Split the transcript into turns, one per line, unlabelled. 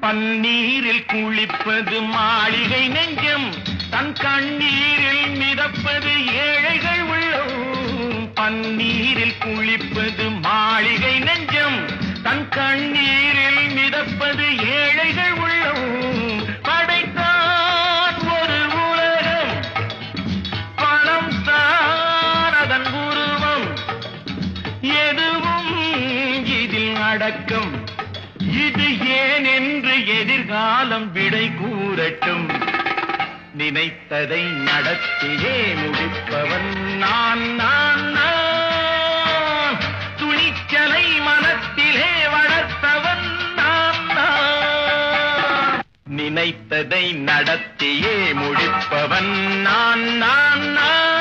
பன்னீரில் குளிப்பது மாளிகை நெஞ்சம், தன் கண்ணீரில் மிதப்பது ஏழைகள் உள்ளம். பன்னீரில் குளிப்பது மாளிகை நெஞ்சம், தன் கண்ணீரில் மிதப்பது ஏழைகள் உள்ளம். படைத்தான் ஒரு உலகம், பணம் தான் அதன் உருவம், எதுவும் இதில் அடக்கம். இது ஏன் என்று எதிர்காலம் விடை கூறட்டும். நினைத்ததை நடத்தியே முடிப்பவன் நான் நான் நான். துணிச்சலை மனத்திலே வளர்த்தவன் நான் நான். நினைத்ததை நடத்தியே முடிப்பவன் நான் நான் நான்.